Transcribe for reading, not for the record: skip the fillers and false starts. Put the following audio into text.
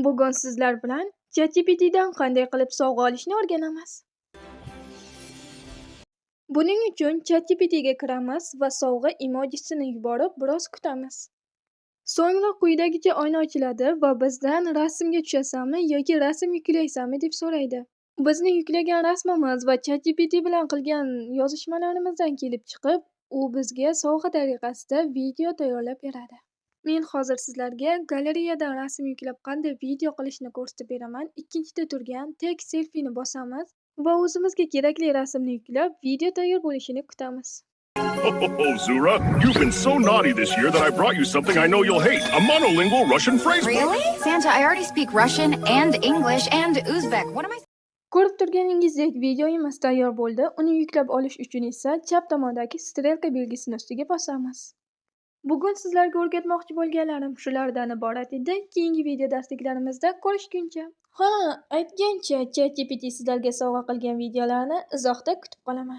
Bugun sizlar bilan ChatGPTdan qanday qilib sovg'a olishni o'rganamiz. Buning uchun ChatGPTga kiramiz va sovg'a emojisini yuborib biroz kutamiz. So'ngra quyidagicha oyna ochiladi va bizdan rasmga tushasanmi yoki rasm yuklaysanmi deb so'raydi. Bizni yuklagan rasmimiz va ChatGPT bilan qilgan yozishmalarimizdan kelib chiqib, u bizga sovg'a tariqasida video tayyorlab beradi. Men hozir sizlarga galereyadan rasm yuklab qanday video qilishni ko'rsatib beraman. Ikkinchida turgan tek selfini bosamiz va o'zimizga kerakli rasmni yuklab, video tayyor bo'lishini kutamiz. Oh, Zura, you've been so naughty this year that I brought you something I know you'll hate. A monolingual Russian phrase book. Really? Santa, I already speak Russian and English and Uzbek. What am I... Ko'rib turganingizdek videomiz tayyor bo'ldi. Uni yuklab olish uchun esa chap tomondagi strelka belgisini ustiga bosamiz. Bugun sizlarga o'rgatmoqchi bo'lganlarim shulardan iborat edi. Keyingi video darsliklarimizda ko'rishguncha. Aytgancha ChatGPT sizlarga sovg'a qilgan videolarni izohda kutib qolaman.